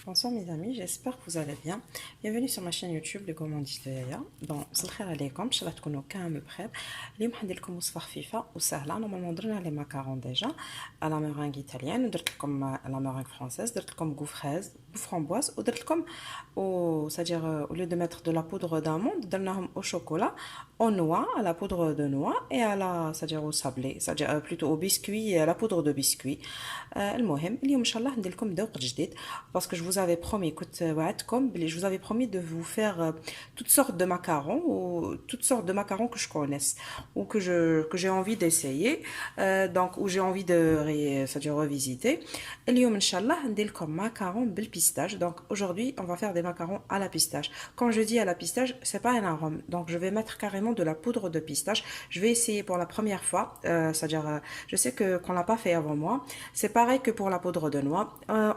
Bonsoir mes amis, j'espère que vous allez bien. Bienvenue sur ma chaîne YouTube Les Gourmandises de Yaya. Bon, صباح عليكم ان شاء الله تكونوا كامل بخير. اليوم حندير لكم وصفه خفيفه وسهله. نورمالمون درنا لي ماكارون ديجا على ميرانغ ايطاليان ودرت لكم على ميرانغ فرانسيز درت لكم غو فريز غو فرامبواز ودرت لكم او c'est-à-dire au lieu de mettre de la poudre d'amande درناهم au chocolat au noix à la poudre de noix et à la c'est-à-dire au sablé c'est-à-dire plutôt au biscuit à la poudre de biscuit. المهم اليوم ان شاء الله ندير لكم ذوق جديد parce que je vous avais promis كنت وعدتكم بلي je vous avais promis de vous faire toutes sortes de macarons ou toutes sortes de macarons que je connaisse ou que j'ai envie d'essayer donc où j'ai envie de c'est-à-dire revisiter. اليوم ان شاء الله ندير لكم macarons بالpistache. Donc aujourd'hui on va faire des macarons à la pistache. Quand je dis à la pistache, c'est pas un arôme. Donc je vais mettre carrément de la poudre de pistache. Je vais essayer pour la première fois, c'est-à-dire je sais que qu'on l'a pas fait avant moi. C'est pareil que pour la poudre de noix.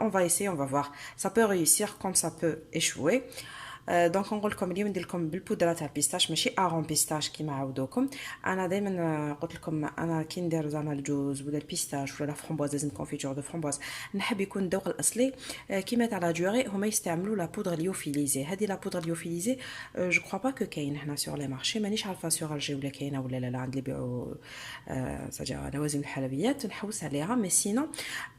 On va essayer, on va voir. Ça peut réussir comme ça peut échouer. دونك نقول لكم اليوم ندير لكم بالبودره تاع البيستاش ماشي ارون بيستاش كيما عودوكم. انا دائما قلت لكم انا كي ندير زعما الجوز ولا البيستاش ولا فرامبواز لازم كونفيتور دو فرامبواز نحب يكون الذوق الاصلي كيما تاع لا دوري. هما يستعملوا لا بودره ليوفيليزي. هذه لا بودره ليوفيليزي جو كخوا با كو كاين هنا سور لي مارشي. مانيش عارفه سور الجي ولا كاينه ولا لا عند اللي يبيعوا ساجا لوازم الحلويات نحوس عليها. مي سينو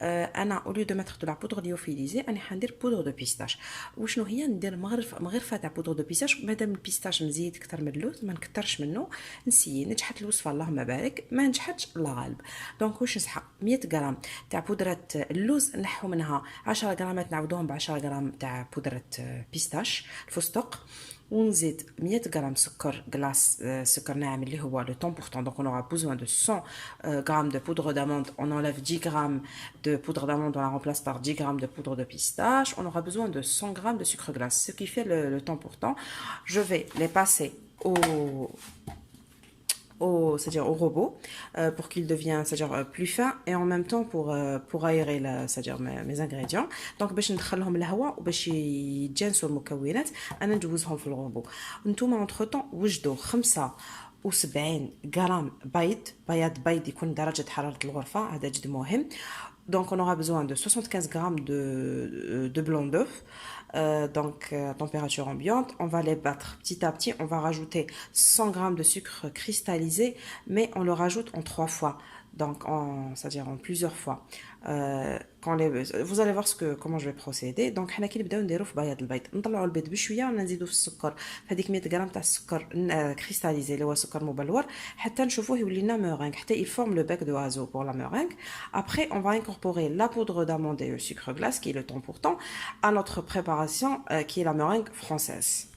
انا اوليو دو ماتر دو لا بودره ليوفيليزي انا حندير بودره دو بيستاش. وشنو هي ندير مغرفه تاع بودره دو بيستاش. مادام البيستاش مزيد كتر من اللوز ما نكترش منه. نسيي نجحت الوصفه اللهم بارك، ما نجحتش الله غالب. دونك واش نسحق 100 غرام تاع بودره اللوز نحو منها 10 غرامات نعوضوهم ب 10 غرام تاع بودره بيستاش الفستق. ونزيد 100 غرام سكر غلاس سكر ناعم اللي هو لو 100%. donc on aura besoin de 100 grammes de poudre d'amande. On enlève 10 grammes de poudre d'amande, on la remplace par 10 grammes de poudre de pistache. On aura besoin de 100 grammes de sucre glace, ce qui fait le 100%. Je vais les passer c'est-à-dire au robot pour qu'il devienne c'est-à-dire plus fin et en même temps pour aérer c'est-à-dire mes ingrédients. donc باش ندخلهم الهواء وباش يتجانسوا المكونات انا ندوزهم في الروبو. نتوما entre temps وجدوا 75 غرام بياض بيض يكون درجه حراره الغرفه، هذا جد مهم. Donc on aura besoin de 75 grammes de blanc d'œuf, donc température ambiante. On va les battre petit à petit. On va rajouter 100 grammes de sucre cristallisé, mais on le rajoute en 3 fois. Donc c'est-à-dire en plusieurs fois. Vous allez voir comment je vais procéder. donc حنا كي نبداو نديرو في بياض البيض نطلعوا البيض بشويه ونزيدوا في السكر في هذيك 100 غرام تاع السكر كريستاليزي اللي هو سكر مبلور حتى نشوفوه يولي لنا مورينغ حتى يفورم لو باك دو ازو pour la meringue. Après on va incorporer la poudre d'amande et le sucre glace qui est le 100% à notre préparation qui est la meringue française.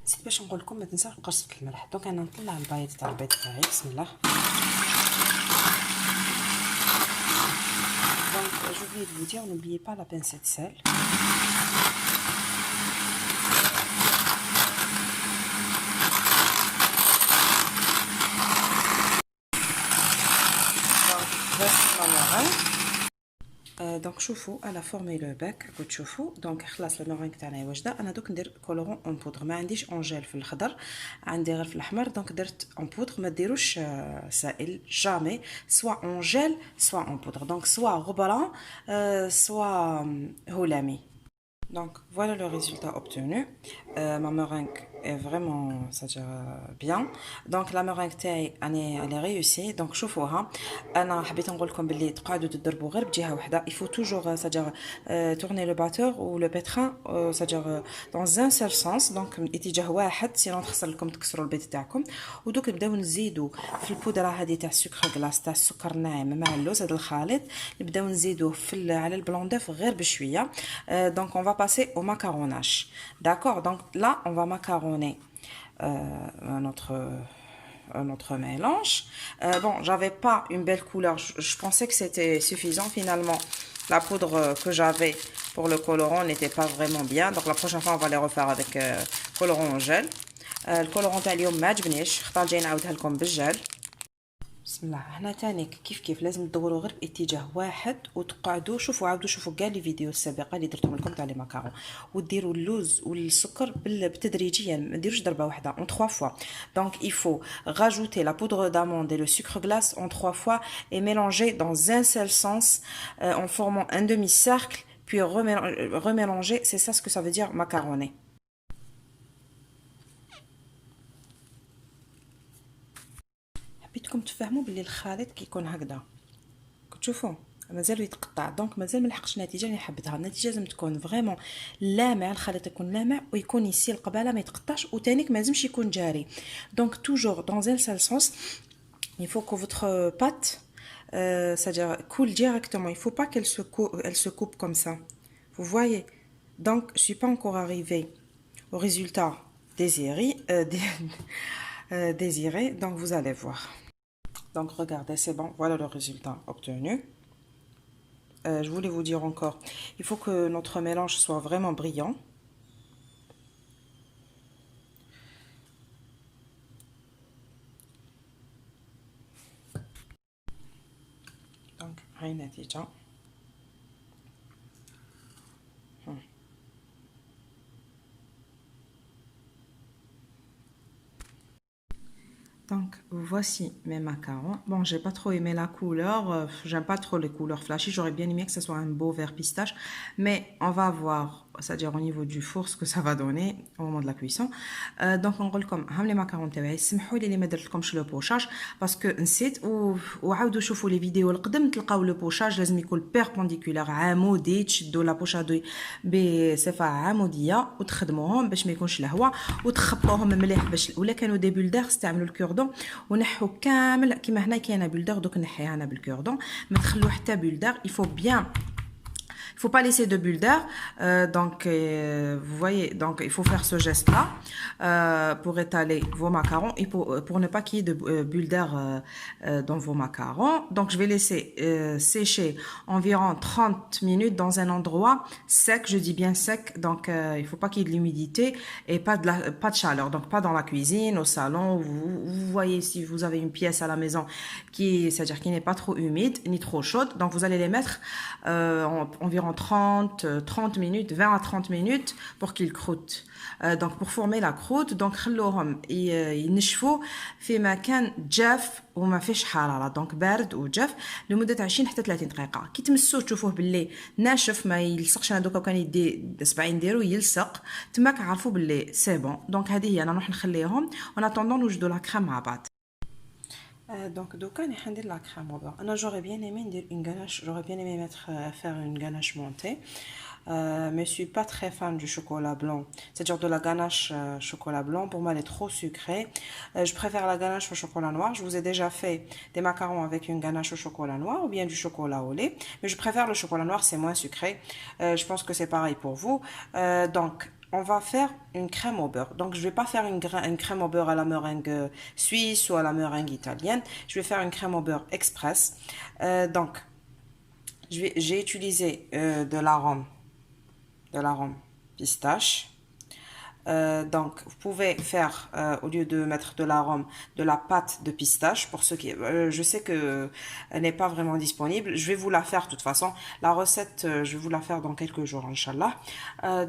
نسيت باش نقول لكم ما تنساوش قرصه الملح. دونك انا نطلع البيض تاع البيض تاعي بسم الله. Donc, je voulais vous dire, n'oubliez pas la pincée de sel. Donc, voici ma meringue. Donc شوفوا انا فورمي لو باك كنت تشوفوا. دونك خلاص المارينغ تاعنا واجده. انا دوك ندير كولورون اون بودر. ما عنديش اونجيل في الخضر، عندي غير في الاحمر. دونك درت اون بودر. ما ديروش سائل جامي، سوا اونجيل سوا اون بودر. دونك سوا غبران سوا هلامي. Donc voilà le résultat obtenu. Ma meringue est vraiment c'est-à-dire bien. Donc la meringue تاعي elle est réussie. Donc شوفوها. انا حبيت نقول لكم باللي تقعدوا تضربوا غير بجهه واحده. Il faut toujours c'est-à-dire tourner le batteur ou le pétrin c'est-à-dire dans un seul sens. donc اتجاه واحد سينو تخسر لكم تكسروا البيض تاعكم. ودوك نبداو نزيدوا في البودره هذه تاع السكر غلاس تاع السكر الناعم مع اللوز. هذا الخليط نبداو نزيدوه على البلون دوف غير بشويه. donc on va passer au macaronnage. D'accord, donc là on va macaronner notre mélange. Bon, j'avais pas une belle couleur, je pensais que c'était suffisant. Finalement la poudre que j'avais pour le colorant n'était pas vraiment bien. Donc la prochaine fois on va les refaire avec colorant en gel. Le colorant تاع اليوم ما عجبنيش، اختار جاي نعاودها لكم بالجل. بسم الله. هنا تاني كيف لازم تدوروا غير باتجاه واحد وتقعدوا عاودوا شوفوا كاع لي فيديو السابقه اللي درتهم لكم تاع لي ماكارون. وديروا اللوز والسكر بتدريجيا، ما ديروش ضربه واحده en 3 fois. Donc il faut rajouter la poudre d'amande et le sucre glace en 3 fois et mélanger dans un seul sens en formant un demi-cercle puis remélanger, c'est ça ce que ça veut dire macaroni. حبيتكم تفهموا باللي الخليط كيكون هكذا كتشوفوا مازال يتقطع دونك مازال ما لحقش النتيجه اللي حبيتها. النتيجه لازم تكون فريمون لامع، الخليط يكون لامع ويكون يسيل القباله ما يتقطعش، وتانيك ما لازمش يكون جاري. دونك توجور دون ان سال سونس il faut que votre pâte c'est-à-dire coule directement, il faut pas qu'elle se coupe comme ça, vous voyez. Donc je suis pas encore arrivée au résultat désiré, donc vous allez voir. Donc regardez, c'est bon, voilà le résultat obtenu. Je voulais vous dire encore, il faut que notre mélange soit vraiment brillant. Donc, هاي النتيجة. Donc voici mes macarons. Bon, j'ai pas trop aimé la couleur, j'aime pas trop les couleurs flashy, j'aurais bien aimé que ce soit un beau vert pistache, mais on va voir, c'est-à-dire au niveau du four ce que ça va donner au moment de la cuisson. Donc نقول لكم هام لي ماكارون تاعي، سمحوا لي ما درت لكمش لو بوشاج باسكو نسيت، وعاودوا شوفوا لي فيديو القدم تلقاو لو بوشاج لازم يكون بيربونديكولار عمودي، تشدوا لا بوشادوي بصفه عموديه وتخدموهم باش ما يكونش الهواء، وتخبطوهم مليح باش ولا كانوا دي بولدر استعملوا الكوردون ونحوا كامل كيما هنا كاينه بولدر دوك نحيها انا بالكوردون، ما تخلوا حتى بولدر. Il faut bien il faut pas laisser de bulles d'air, donc vous voyez, donc il faut faire ce geste là pour étaler vos macarons et pour ne pas qu'il y ait de bulles d'air dans vos macarons. Donc je vais laisser sécher environ 30 minutes dans un endroit sec, je dis bien sec, donc il faut pas qu'il y ait de l'humidité et pas de chaleur, donc pas dans la cuisine, au salon. Vous voyez, si vous avez une pièce à la maison c'est-à-dire qui n'est pas trop humide ni trop chaude, donc vous allez les mettre environ 30 minutes, 20 à 30 minutes pour qu'ils croûtent. Donc pour former la croûte, donc خلوهم ينشفوا في مكان جاف وما فيش حراره، دونك بارد وجاف لمده 20 حتى 30 دقيقه. كي تمسوه تشوفوه باللي ناشف ما يلصقش. انا دوكا كان يدي اصبعي نديرو يلصق تماك عرفوا باللي سي بون. دونك هذه هي انا نروح نخليهم اون اتوندون نوجدوا لا كريم مع بعض. Donc دوكا راني حندير لا كريم au beurre. انا j'aurais bien aimé ندير une ganache, j'aurais bien aimé mettre faire une ganache montée. Mais je suis pas très fan du chocolat blanc, c'est-à-dire de la ganache chocolat blanc. Pour moi elle est trop sucrée. Je préfère la ganache au chocolat noir. Je vous ai déjà fait des macarons avec une ganache au chocolat noir ou bien du chocolat au lait, mais je préfère le chocolat noir, c'est moins sucré. Je pense que c'est pareil pour vous. Donc on va faire une crème au beurre. Donc je vais pas faire une crème au beurre à la meringue suisse ou à la meringue italienne. Je vais faire une crème au beurre express. Donc j'ai utilisé de l'arôme pistache. Donc vous pouvez faire au lieu de mettre de l'arôme, de la pâte de pistache. Pour ceux qui je sais que elle n'est pas vraiment disponible, je vais vous la faire de toute façon la recette, je vais vous la faire dans quelques jours inchallah.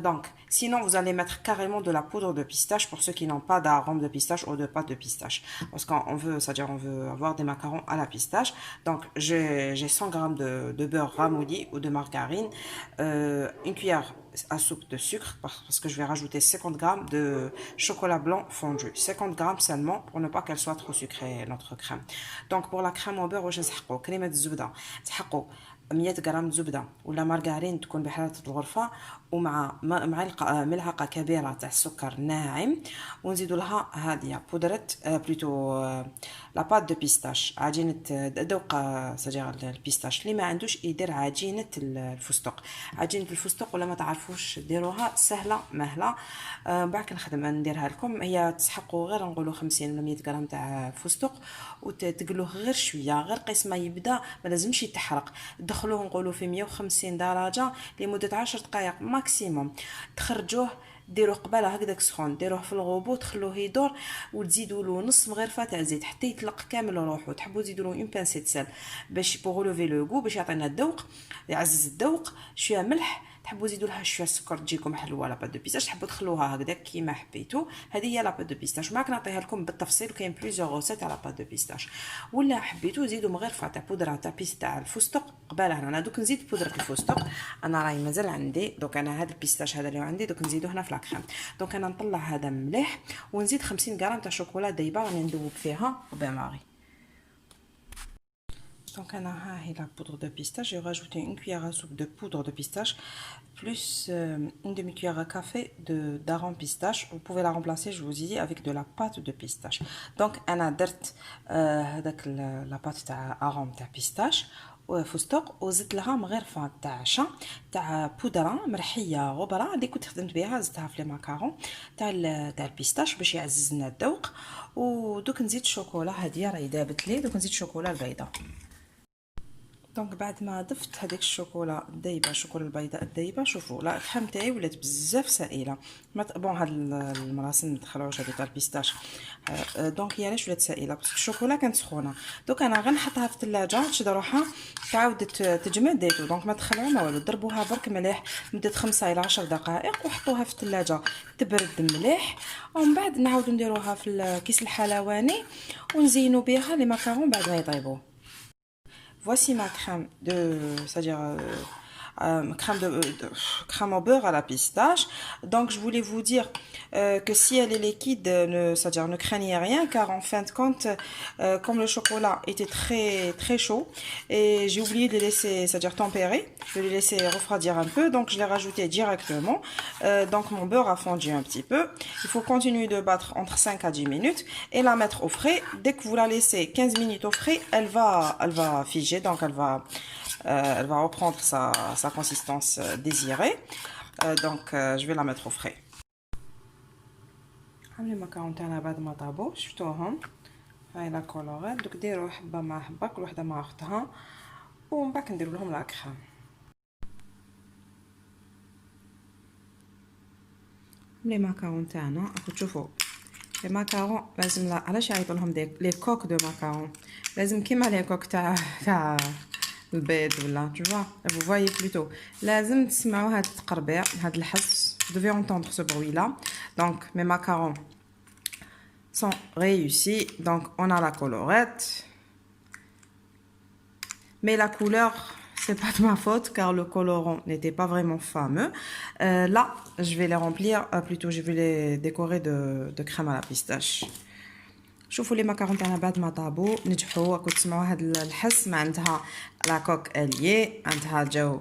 Donc sinon vous allez mettre carrément de la poudre de pistache pour ceux qui n'ont pas d'arôme de pistache ou de pâte de pistache, parce qu'on veut, c'est-à-dire on veut avoir des macarons à la pistache. Donc j'ai 100 g de beurre ramolli ou de margarine, une cuillère à soupe de sucre, parce que je vais rajouter 50 g de chocolat blanc fondu, 50 g seulement pour ne pas qu'elle soit trop sucrée notre crème. Donc pour la crème au beurre واش نسحقوا كريمه الزبده، تحقوا 100 غرام زبده ولا مارغرين تكون بحراره الغرفه، ومع ملعقه كبيره تاع السكر ناعم، ونزيدوا لها هاديه بودره بلوتو لا بات دو بيستاش، عجينه ذوق سجير البيستاش. اللي ما عندوش يدير عجينه الفستق. عجينه الفستق ولا ما تعرفوش ديروها سهله مهله. بعد كنخدم نديرها لكم. هي تسحقوا غير نقولوا 50 ولا 100 غرام تاع فستق وتقلوه غير شويه، غير قيس ما يبدا، ما لازمش يتحرق. دخلوه نقولوا في 150 درجه لمده 10 دقائق ماكسيموم. تخرجوه ديروه قباله هكذاك سخون، ديروه في الغوبو تخلوه يدور، وتزيدوا له نص مغرفه تاع زيت حتى يطلق كامل روحو. تحبوا تزيدوا له اون بانسيت سال باش بوغ لوفي لو غو، باش يعطينا الذوق، يعزز الذوق. شويه ملح، تحبوا تزيدوا لها شويه السكر تجيكم حلوه لا بات دو بيستاش، تحبوا تخلوها هكذا كيما حبيتوا. هذه هي لا بات دو بيستاش، معك نعطيها لكم بالتفصيل، وكاين بليزيور غوسيت على بات دو بيستاش. ولا حبيتوا زيدوا مغرفه تاع بودره تاع تاع الفستق قبالها. انا دوك نزيد بودره الفستق، انا راهي مازال عندي دوك، انا هذا البيستاش هذا اللي عندي دوك نزيدو هنا في لاكريم. دونك انا نطلع هذا مليح، ونزيد 50 غرام تاع شوكولا دايبه راني ندوب فيها وبا ماري. Donc la poudre de pistache, j'ai rajouté une cuillère à soupe de poudre de pistache plus une demi-cuillère à café d'arôme pistache. Vous pouvez la remplacer, je vous ai dit, avec de la pâte de pistache. Donc انا درت la pâte تاع arôme تاع pistache وفستق، وزدت لها مغرفه تاع تاع بودره مرحيه غبره اللي كنت خدمت بها، زدتها في لي ماكارون تاع البيستاش باش يعزز لنا الذوق. ودوك نزيد الشوكولا، هذه راهي دابت لي، دوك نزيد الشوكولا البيضاء. دونك بعد ما ضفت هذيك الشوكولا الدايبه، الشوكولا البيضاء الدايبه، شوفوا لا الكريم تاعي ولات بزاف سائله. بون هاد المراسم ما دخلوهاش هذيك تاع البيستاش، دونك هي علاش ولات سائله باسكو الشوكولا كانت سخونه. دوك انا غير نحطها في الثلاجه تشد روحها تعاود تجمد ديتو، دونك ما تخلعوا ما والو، ضربوها برك مليح مده 5 الى 10 دقائق وحطوها في الثلاجه تبرد مليح، ومن بعد نعاودو نديروها في الكيس الحلواني ونزينوا بها لي ماكارون بعد ما يطيبوا. Voici ma crème c'est-à-dire crème au beurre à la pistache. Donc je voulais vous dire que si elle est liquide, c'est-à-dire ne craignez rien, car en fin de compte, comme le chocolat était très chaud et j'ai oublié de le laisser, c'est-à-dire tempérer, de le laisser refroidir un peu, donc je l'ai rajouté directement. Donc mon beurre a fondu un petit peu. Il faut continuer de battre entre 5 à 10 minutes et la mettre au frais. Dès que vous la laissez 15 minutes au frais, elle va figer, donc elle va reprendre sa consistance désirée. Donc je vais la mettre au frais. هاي المكرونه تاعنا بعد ما طابوا شفتوهم، هاي لا كولوريت. دوك ديروا حبه مع حبه كل وحده مع اختها، ومن بعد نديروا لهم لا كريم. لي ماكارون تاعنا راكم تشوفوا لي ماكارون لازم، لا علاش يعيطوا لهم دي لي كوك دو ماكارون، لازم كيما لي كوك تاع البيض ولا tu vois vous voyez plutôt. لازم تسمعوا هاد التقربيع هاد الحس. vous devez entendre ce bruit là. Donc mes macarons sont réussis. Donc on a la colorette, mais la couleur c'est pas de ma faute car le colorant n'était pas vraiment fameux. Là je vais les remplir, plutôt je vais les décorer de crème à la pistache. شوفوا لي ماكارون تاعنا بعد ما طابوا نجحوا، راكم تسمعوا هاد الحس معناتها لا كوك اليي معناتها جاو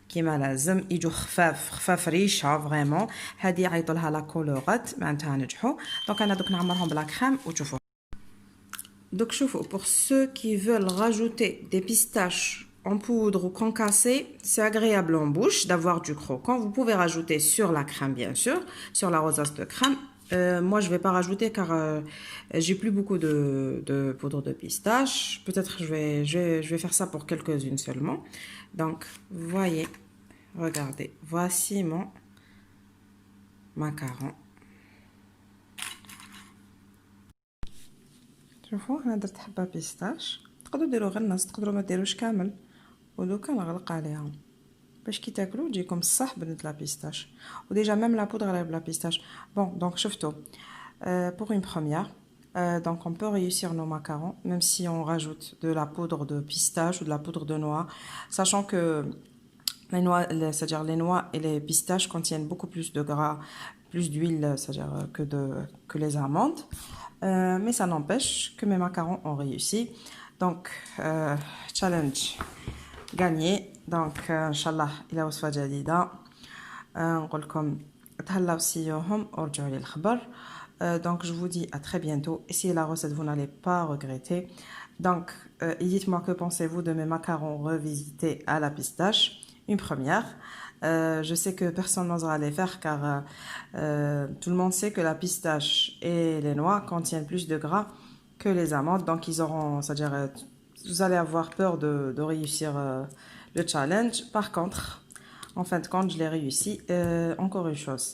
كيما لازم، يجوا خفاف ريشه فريمون. هادي يعيطوا لها لا كولورات معناتها نجحوا. دونك انا دوك نعمرهم بلا كريم وتشوفوا. دوك شوفوا pour ceux qui veulent rajouter des pistaches en poudre ou concassé, c'est agréable en bouche d'avoir du croquant. Vous pouvez rajouter sur la crème bien sûr, sur la rosace de crème. Moi je vais pas rajouter car j'ai plus beaucoup de poudre de pistache. Peut-être je vais faire ça pour quelques-unes seulement. Donc voyez, regardez, voici mon macaron. شوفوا انا درت حبه بيستاش، تقدروا ديروا غير نص، تقدروا ما ديروش كامل، ودوكا نغلق عليها باش كي تاكلوا تجيكم الصح بنت لا بيستاش. وديجا ميم لا بودره على بلا بيستاش. بون دونك شفتوا pour une première, donc on peut réussir nos macarons même si on rajoute de la poudre de pistache ou de la poudre de noix, sachant que les noix, c'est-à-dire les noix et les pistaches contiennent beaucoup plus de gras, plus d'huile, c'est-à-dire que les amandes. Mais ça n'empêche que mes macarons ont réussi. Donc challenge gagné. Donc inchallah الى وصفه جديده نقول لكم تهلاو سيوهم ورجعوا لي الخبر. Donc je vous dis à très bientôt. Essayez la recette, vous n'allez pas regretter. Donc dites-moi que pensez-vous de mes macarons revisités à la pistache, une première. Je sais que personne n'osera les faire car tout le monde sait que la pistache et les noix contiennent plus de gras que les amandes. Donc ils auront, c'est-à-dire vous allez avoir peur de réussir le challenge. Par contre, en fin de compte, je l'ai réussi. Encore une chose,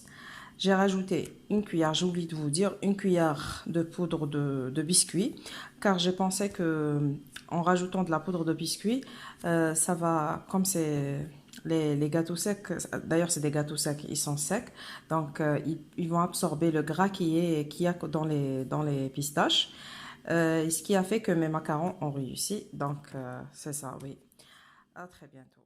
j'ai rajouté une cuillère, j'ai oublié de vous dire, une cuillère de poudre de biscuit, car j'ai pensé que en rajoutant de la poudre de biscuit, ça va, comme Les gâteaux secs, d'ailleurs, c'est des gâteaux secs, ils sont secs. Donc, ils vont absorber le gras qu'il y a dans les pistaches. Ce qui a fait que mes macarons ont réussi. Donc, c'est ça, oui. À très bientôt.